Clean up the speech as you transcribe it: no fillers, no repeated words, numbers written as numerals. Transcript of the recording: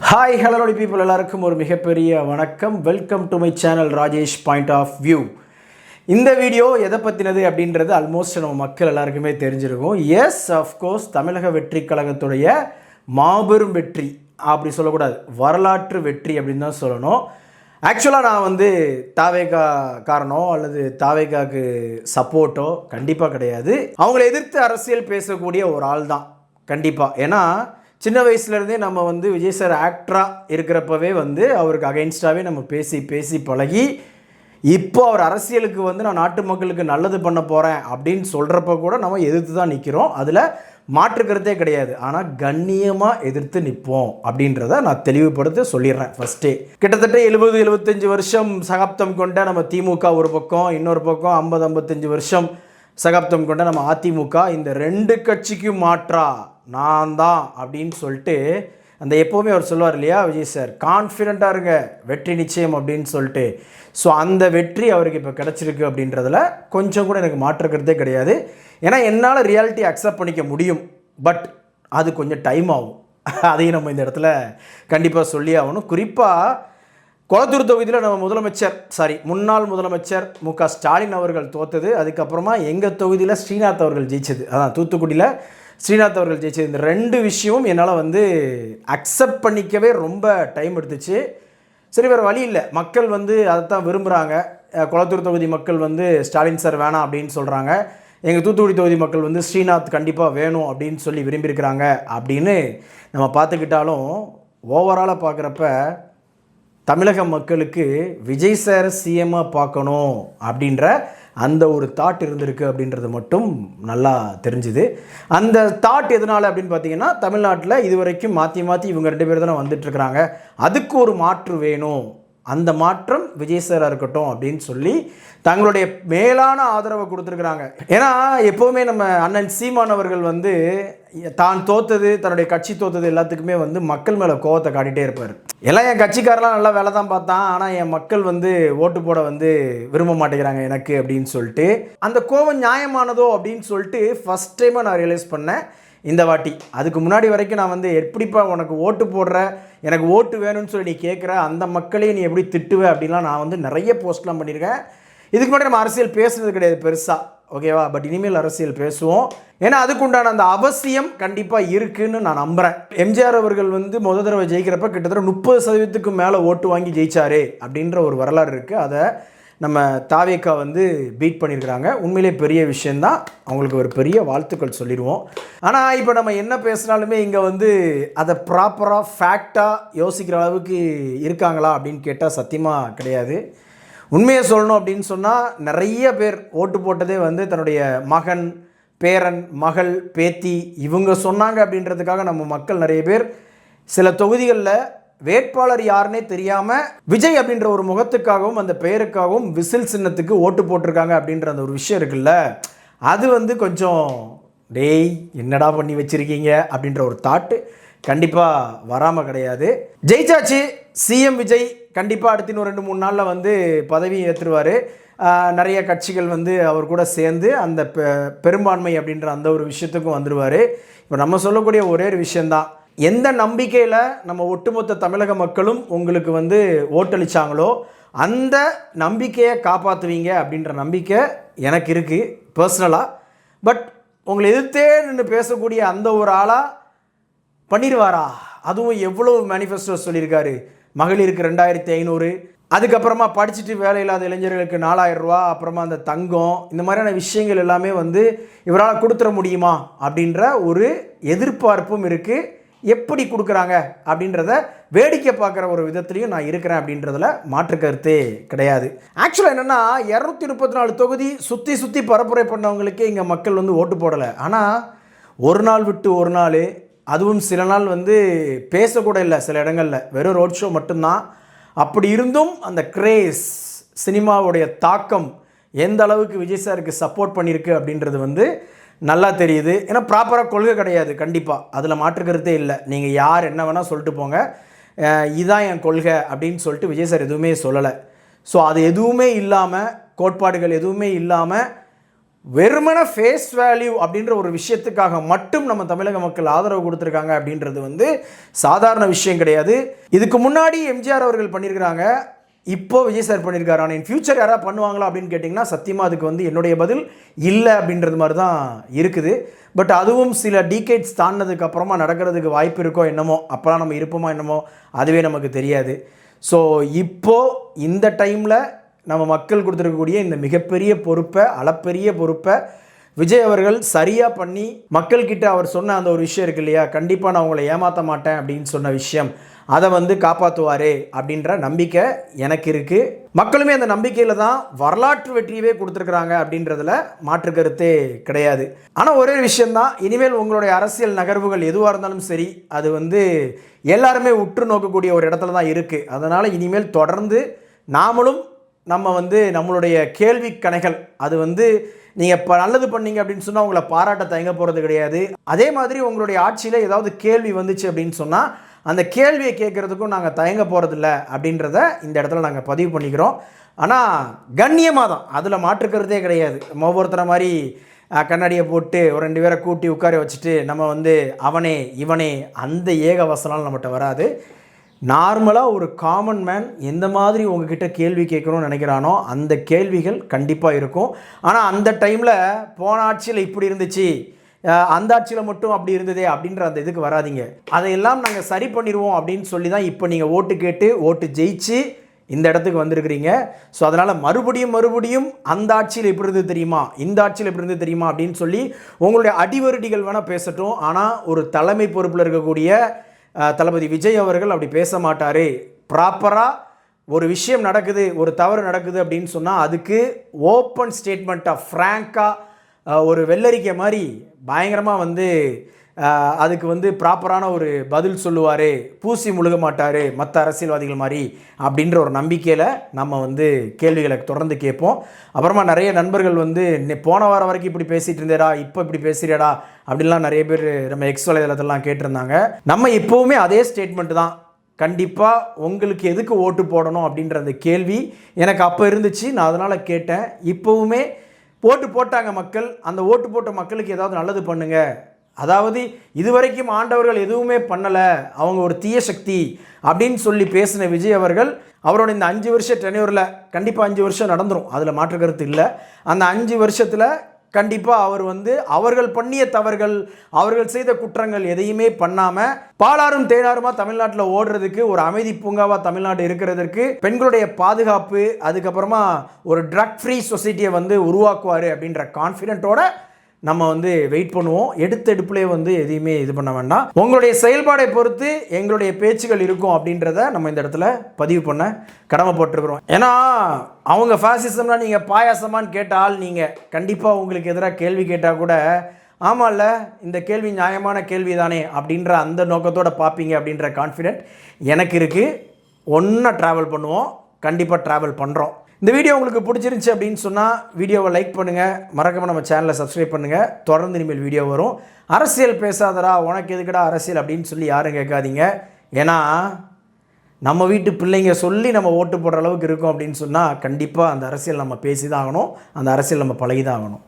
Hi hello people எல்லாருக்கும் ஒரு மிகப்பெரிய வணக்கம். Welcome to my channel Rajesh point of view. இந்த வீடியோ எதை பற்றினது அப்படின்றது ஆல்மோஸ்ட் நம்ம மக்கள் எல்லாருக்குமே தெரிஞ்சிருக்கும். எஸ், அஃப்கோர்ஸ் தமிழக வெற்றி கழகத்துடைய மாபெரும் வெற்றி அப்படி சொல்லக்கூடாது, வரலாற்று வெற்றி அப்படின்னு தான் சொல்லணும். ஆக்சுவலாக நான் தாவேகா காரணோ அல்லது தாவேகாவுக்கு சப்போர்ட்டோ கண்டிப்பாக கிடையாது. அவங்கள எதிர்த்து அரசியல் பேசக்கூடிய ஒரு ஆள் தான் கண்டிப்பாக. ஏன்னா சின்ன வயசுலேருந்தே நம்ம விஜய் சார் ஆக்டராக இருக்கிறப்பவே அவருக்கு அகைன்ஸ்டாகவே நம்ம பேசி பேசி பழகி, இப்போ அவர் அரசியலுக்கு நான் நாட்டு மக்களுக்கு நல்லது பண்ண போகிறேன் அப்படின்னு சொல்கிறப்ப கூட நம்ம எதிர்த்து தான் நிற்கிறோம். அதில் மாற்றுக்கிறதே கிடையாது. ஆனால் கண்ணியமாக எதிர்த்து நிற்போம் அப்படின்றத நான் தெளிவுபடுத்த சொல்லிடுறேன் ஃபஸ்ட்டே. கிட்டத்தட்ட 70-75 வருஷம் சகாப்தம் கொண்ட நம்ம திமுக ஒரு பக்கம், இன்னொரு பக்கம் 50-55 வருஷம் சகாப்தம் கொண்ட நம்ம அதிமுக, இந்த ரெண்டு கட்சிக்கும் மாற்றா நான் தான் அப்படின்னு சொல்லிட்டு அந்த எப்போவுமே அவர் சொல்லுவார் இல்லையா விஜய் சார், கான்ஃபிடெண்ட்டாக இருங்க வெற்றி நிச்சயம் அப்படின்னு சொல்லிட்டு. ஸோ அந்த வெற்றி அவருக்கு இப்போ கிடச்சிருக்கு அப்படின்றதுல கொஞ்சம் கூட எனக்கு மாற்றுக்கிறதே கிடையாது. ஏன்னா என்னால் ரியாலிட்டி அக்செப்ட் பண்ணிக்க முடியும், பட் அது கொஞ்சம் டைம் ஆகும். அதையும் நம்ம இந்த இடத்துல கண்டிப்பாக சொல்லி ஆகணும். குறிப்பாக கொளத்தூர் தொகுதியில் நம்ம முன்னாள் முதலமைச்சர் மு.க. ஸ்டாலின் அவர்கள் தோத்தது, அதுக்கப்புறமா எங்கள் தொகுதியில் ஸ்ரீநாத் அவர்கள் ஜெயிச்சது, அதான் தூத்துக்குடியில் ஸ்ரீநாத் அவர்கள் ஜெயிச்சது. இந்த ரெண்டு விஷயமும் என்னால் அக்செப்ட் பண்ணிக்கவே ரொம்ப டைம் எடுத்துச்சு. சரி, வேறு வழி இல்லை, மக்கள் அதைத்தான் விரும்புகிறாங்க. கொளத்தூர் தொகுதி மக்கள் ஸ்டாலின் சார் வேணாம் அப்படின்னு சொல்கிறாங்க. எங்கள் தூத்துக்குடி தொகுதி மக்கள் ஸ்ரீநாத் கண்டிப்பாக வேணும் அப்படின்னு சொல்லி விரும்பியிருக்கிறாங்க அப்படின்னு நம்ம பார்த்துக்கிட்டாலும், ஓவராலாக பார்க்குறப்ப தமிழக மக்களுக்கு விஜய் சார் சிஎம்மாக பார்க்கணும் அப்படின்ற அந்த ஒரு தாட் இருந்திருக்கு அப்படின்றது மட்டும் நல்லா தெரிஞ்சுது. அந்த தாட் எதனால் அப்படின்னு பார்த்தீங்கன்னா, தமிழ்நாட்டில் இதுவரைக்கும் மாற்றி மாற்றி இவங்க ரெண்டு பேர் தானே வந்துட்டுருக்குறாங்க, அதுக்கு ஒரு மாற்று வேணும், அந்த மாற்றம் விஜய் சாராக இருக்கட்டும் அப்படின்னு சொல்லி தங்களுடைய மேலான ஆதரவை கொடுத்துருக்குறாங்க. ஏன்னா எப்போவுமே நம்ம அண்ணன் சீமான் அவர்கள் தான் தோத்தது, தன்னுடைய கட்சி தோத்தது எல்லாத்துக்குமே மக்கள் மேலே கோவத்தை காட்டிகிட்டே இருப்பார். எல்லாம் என் கட்சிக்காரெலாம் நல்லா வேலை தான் பார்த்தான், ஆனால் என் மக்கள் ஓட்டு போட விரும்ப மாட்டேங்கிறாங்க எனக்கு அப்படின்னு சொல்லிட்டு. அந்த கோவம் நியாயமானதோ அப்படின்னு சொல்லிட்டு ஃபஸ்ட் டைமாக நான் ரியலைஸ் பண்ணேன் இந்த வாட்டி. அதுக்கு முன்னாடி வரைக்கும் நான் எப்படிப்பா உனக்கு ஓட்டு போடுற, எனக்கு ஓட்டு வேணும்னு சொல்லி நீ கேட்குற, அந்த மக்களையும் நீ எப்படி திட்டுவ அப்படின்லாம் நான் நிறைய போஸ்ட்லாம் பண்ணியிருக்கேன். இதுக்கு முன்னாடி நம்ம அரசியல் பேசுனது கிடையாது பெருசாக, ஓகேவா? பட் இனிமேல் அரசியல் பேசுவோம். ஏன்னா அதுக்குண்டான அந்த அவசியம் கண்டிப்பாக இருக்குதுன்னு நான் நம்புகிறேன். எம்ஜிஆர் அவர்கள் முதல் தடவை ஜெயிக்கிறப்ப கிட்டத்தட்ட 30% மேலே ஓட்டு வாங்கி ஜெயிச்சாரு அப்படின்ற ஒரு வரலாறு இருக்குது. அதை நம்ம தாவேகா பீட் பண்ணியிருக்கிறாங்க. உண்மையிலே பெரிய விஷயந்தான், அவங்களுக்கு ஒரு பெரிய வாழ்த்துக்கள் சொல்லிடுவோம். ஆனால் இப்போ நம்ம என்ன பேசுனாலுமே இங்கே அதை ப்ராப்பராக ஃபேக்டாக யோசிக்கிற அளவுக்கு இருக்காங்களா அப்படின்னு கேட்டால் சத்தியமாக கிடையாது. உண்மையை சொல்லணும் அப்படின்னு சொன்னால் நிறைய பேர் ஓட்டு போட்டதே தன்னுடைய மகன், பேரன், மகள், பேத்தி இவங்க சொன்னாங்க அப்படின்றதுக்காக நம்ம மக்கள் நிறைய பேர் சில தொகுதிகளில் வேட்பாளர் யாருன்னே தெரியாமல் விஜய் அப்படின்ற ஒரு முகத்துக்காகவும் அந்த பெயருக்காகவும் விசில் சின்னத்துக்கு ஓட்டு போட்டிருக்காங்க அப்படின்ற அந்த ஒரு விஷயம் இருக்குல்ல, அது கொஞ்சம் டேய் என்னடா பண்ணி வச்சுருக்கீங்க அப்படின்ற ஒரு தாட்டு கண்டிப்பாக வராமல் கிடையாது. ஜெயிச்சாச்சு சிஎம் விஜய், கண்டிப்பாக அடுத்த இன்னும் 2-3 நாளில் பதவி ஏற்றுருவார். நிறைய கட்சிகள் அவர் கூட சேர்ந்து அந்த பெரும்பான்மை அப்படின்ற அந்த ஒரு விஷயத்துக்கும் வந்துடுவார். இப்போ நம்ம சொல்லக்கூடிய ஒரே ஒரு விஷயந்தான், எந்த நம்பிக்கையில் நம்ம ஒட்டுமொத்த தமிழக மக்களும் உங்களுக்கு ஓட்டளிச்சாங்களோ அந்த நம்பிக்கையை காப்பாற்றுவீங்க அப்படின்ற நம்பிக்கை எனக்கு இருக்குது பர்சனலாக. பட் உங்களை எதிர்த்தே நின்று பேசக்கூடிய அந்த ஒரு ஆளாக பண்ணிடுவாரா? அதுவும் எவ்வளோ மேனிஃபெஸ்டோ சொல்லியிருக்காரு, மகளிருக்கு 2500, அதுக்கப்புறமா படிச்சுட்டு வேலை இல்லாத இளைஞர்களுக்கு 4000 ரூபா, அப்புறமா அந்த தங்கம், இந்த மாதிரியான விஷயங்கள் எல்லாமே இவரால் கொடுத்துட முடியுமா அப்படின்ற ஒரு எதிர்பார்ப்பும் இருக்குது. எப்படி கொடுக்குறாங்க அப்படின்றத வேடிக்கை பார்க்குற ஒரு விதத்துலையும் நான் இருக்கிறேன் அப்படின்றதுல மாற்று கருத்தே கிடையாது. ஆக்சுவலாக என்னென்னா 234 தொகுதி சுற்றி சுற்றி பரப்புரை பண்ணவங்களுக்கே இங்கே மக்கள் ஓட்டு போடலை. ஆனால் ஒரு நாள் விட்டு ஒரு நாள், அதுவும் சில நாள் பேசக்கூட இல்லை, சில இடங்களில் வெறும் ரோட் ஷோ மட்டும்தான். அப்படி இருந்தும் அந்த கிரேஸ், சினிமாவுடைய தாக்கம் எந்த அளவுக்கு விஜய் சாருக்கு சப்போர்ட் பண்ணியிருக்கு அப்படின்றது நல்லா தெரியுது. ஏன்னா ப்ராப்பராக கொள்கை கிடையாது கண்டிப்பாக, அதில் மாற்றுக்கிறதே இல்லை. நீங்கள் யார் என்ன வேணால் சொல்லிட்டு போங்க, இதுதான் என் கொள்கை அப்படின்னு சொல்லிட்டு விஜய் சார் எதுவுமே சொல்லலை. ஸோ அது எதுவுமே இல்லாமல், கோட்பாடுகள் எதுவுமே இல்லாமல் வெறுமன ஃபேஸ் வேல்யூ அப்படின்ற ஒரு விஷயத்துக்காக மட்டும் நம்ம தமிழக மக்கள் ஆதரவு கொடுத்துருக்காங்க அப்படின்றது வந்து சாதாரண விஷயம் கிடையாது. இதுக்கு முன்னாடி எம்ஜிஆர் அவர்கள் பண்ணியிருக்கிறாங்க, இப்போ விஜய் சார் பண்ணியிருக்காரு. ஆனால் இன் ஃபியூச்சர் யாராவது பண்ணுவாங்களா அப்படின்னு கேட்டிங்கன்னா சத்தியமாக அதுக்கு வந்து என்னுடைய பதில் இல்லை அப்படின்றது மாதிரி தான் இருக்குது. பட் அதுவும் சில டீகேட்ஸ் தாண்டினதுக்கு அப்புறமா நடக்கிறதுக்கு வாய்ப்பு இருக்கோ என்னமோ, அப்போலாம் நம்ம இருப்போமா என்னமோ அதுவே நமக்கு தெரியாது. ஸோ இப்போது இந்த டைமில் நம்ம மக்கள் கொடுத்துருக்கக்கூடிய இந்த மிகப்பெரிய பொறுப்பை, அளப்பெரிய பொறுப்பை விஜய் அவர்கள் சரியாக பண்ணி மக்கள்கிட்ட அவர் சொன்ன அந்த ஒரு விஷயம் இருக்கு இல்லையா, கண்டிப்பாக நான் உங்களை ஏமாற்ற மாட்டேன் அப்படின்னு சொன்ன விஷயம், அதை வந்து காப்பாற்றுவாரே அப்படின்ற நம்பிக்கை எனக்கு இருக்குது. மக்களுமே அந்த நம்பிக்கையில் தான் வரலாற்று வெற்றியவே கொடுத்துருக்குறாங்க அப்படின்றதுல மாற்று கருத்தே கிடையாது. ஆனால் ஒரே விஷயந்தான், இனிமேல் உங்களுடைய அரசியல் நகர்வுகள் எதுவாக இருந்தாலும் சரி, அது வந்து எல்லாருமே உற்று நோக்கக்கூடிய ஒரு இடத்துல தான் இருக்குது. அதனால் இனிமேல் தொடர்ந்து நாமளும் நம்ம வந்து நம்மளுடைய கேள்வி கணைகள், அது வந்து நீங்கள் இப்போ நல்லது பண்ணீங்க அப்படின்னு சொன்னால் உங்களை பாராட்ட தயங்க போகிறது கிடையாது. அதே மாதிரி உங்களுடைய ஆட்சியில் ஏதாவது கேள்வி வந்துச்சு அப்படின்னு சொன்னால் அந்த கேள்வியை கேட்குறதுக்கும் நாங்கள் தயங்க போகிறதில்ல அப்படின்றத இந்த இடத்துல நாங்கள் பதிவு பண்ணிக்கிறோம். ஆனால் கண்ணியமாக தான், அதில் மாற்றுக்கிறதே கிடையாது. ஒவ்வொருத்தரை மாதிரி கண்ணாடியை போட்டு ஒரு 2 பேரை கூட்டி உட்கார வச்சுட்டு நம்ம வந்து அவனே இவனே அந்த ஏக வசனம் நம்மகிட்ட வராது. நார்மலாக ஒரு காமன் மேன் எந்த மாதிரி உங்ககிட்ட கேள்வி கேட்கணும்னு நினைக்கிறானோ அந்த கேள்விகள் கண்டிப்பாக இருக்கும். ஆனால் அந்த டைமில் போன ஆட்சியில் இப்படி இருந்துச்சு, அந்த ஆட்சியில் மட்டும் அப்படி இருந்ததே அப்படின்ற அந்த இதுக்கு வராதிங்க. அதையெல்லாம் நாங்கள் சரி பண்ணிடுவோம் அப்படின்னு சொல்லி தான் இப்போ நீங்கள் ஓட்டு கேட்டு ஓட்டு ஜெயிச்சு இந்த இடத்துக்கு வந்திருக்கிறீங்க. ஸோ அதனால் மறுபடியும் அந்த ஆட்சியில் எப்படி இருந்தது தெரியுமா, இந்த ஆட்சியில் எப்படி இருந்தது தெரியுமா அப்படின்னு சொல்லி உங்களுடைய அடிவருடிகள் வேணால் பேசட்டும். ஆனால் ஒரு தலைமை பொறுப்பில் இருக்கக்கூடிய தளபதி விஜய் அவர்கள் அப்படி பேச மாட்டார். ப்ராப்பராக ஒரு விஷயம் நடக்குது, ஒரு தவறு நடக்குது அப்படின்னு சொன்னால் அதுக்கு ஓப்பன் ஸ்டேட்மெண்ட்டாக ஃப்ராங்காக ஒரு வெள்ளரிக்கை மாதிரி பயங்கரமாக வந்து அதுக்கு வந்து ப்ராப்பரான ஒரு பதில் சொல்லுவார், பூசி முழுக மாட்டார் மற்ற அரசியல்வாதிகள் மாதிரி அப்படின்ற ஒரு நம்பிக்கையில் நம்ம வந்து கேள்விகளை தொடர்ந்து கேட்போம். அப்புறமா நிறைய நண்பர்கள் வந்து போன வாரம் வரைக்கும் இப்படி பேசிகிட்டு இருந்தேடா, இப்போ இப்படி பேசுகிறேடா அப்படின்லாம் நிறைய பேர் நம்ம எக்ஸ் வலைதளத்திலலாம் கேட்டிருந்தாங்க. நம்ம இப்போவுமே அதே ஸ்டேட்மெண்ட் தான். கண்டிப்பாக உங்களுக்கு எதுக்கு ஓட்டு போடணும் அப்படின்ற அந்த கேள்வி எனக்கு அப்போ இருந்துச்சு, நான் அதனால் கேட்டேன். இப்போவுமே ஓட்டு போட்டாங்க மக்கள், அந்த ஓட்டு போட்ட மக்களுக்கு ஏதாவது நல்லது பண்ணுங்கள். அதாவது இதுவரைக்கும் ஆண்டவர்கள் எதுவுமே பண்ணலை, அவங்க ஒரு தீய சக்தி அப்படின்னு சொல்லி பேசின விஜய் அவர்கள் அவரோட இந்த 5 வருஷ டென்யூரில் கண்டிப்பாக 5 வருஷம் நடந்துடும், அதில் மாற்று கருத்து இல்லை. அந்த 5 வருஷத்தில் கண்டிப்பாக அவர் வந்து அவர்கள் பண்ணிய தவறுகள், அவர்கள் செய்த குற்றங்கள் எதையுமே பண்ணாமல் பாலாரும் தேனாருமா தமிழ்நாட்டில் ஓடுறதுக்கு, ஒரு அமைதி பூங்காவாக தமிழ்நாடு இருக்கிறதுக்கு, பெண்களுடைய பாதுகாப்பு, அதுக்கப்புறமா ஒரு ட்ரக் ஃப்ரீ சொசைட்டியை வந்து உருவாக்குவார் அப்படின்ற கான்ஃபிடென்ட்டோட நம்ம வந்து வெயிட் பண்ணுவோம். எடுப்புலேயே வந்து எதையுமே இது பண்ண வேண்டாம். உங்களுடைய செயல்பாடை பொறுத்து எங்களுடைய பேச்சுகள் இருக்கும் அப்படின்றத நம்ம இந்த இடத்துல பதிவு பண்ண கடமைப்பட்டிருக்கிறோம். ஏன்னா அவங்க ஃபாசிசம்னா நீங்கள் பாயாசமானு கேட்டால் நீங்கள் கண்டிப்பாக உங்களுக்கு எதிராக கேள்வி கேட்டால் கூட ஆமாம்ல இந்த கேள்வி நியாயமான கேள்வி தானே அப்படின்ற அந்த நோக்கத்தோடு பார்ப்பீங்க அப்படின்ற கான்ஃபிடென்ட் எனக்கு இருக்குது. ஒன்றா ட்ராவல் பண்ணுவோம், கண்டிப்பாக ட்ராவல் பண்ணுறோம். இந்த வீடியோ உங்களுக்கு பிடிச்சிருந்துச்சி அப்படின்னு சொன்னால் வீடியோவை லைக் பண்ணுங்கள், மறக்காமல் நம்ம சேனலை சப்ஸ்கிரைப் பண்ணுங்கள். தொடர்ந்து இனிமேல் வீடியோ வரும். அரசியல் பேசாதடா, உனக்கு எதுக்கடா அரசியல் அப்படின்னு சொல்லி யாரும் கேட்காதீங்க. ஏன்னா நம்ம வீட்டு பிள்ளைங்க சொல்லி நம்ம ஓட்டு போடுற அளவுக்கு இருக்கும் அப்படின்னு சொன்னால் கண்டிப்பாக அந்த அரசியல் நம்ம பேசி தான் ஆகணும், அந்த அரசியல் நம்ம பழகி தான் ஆகணும்.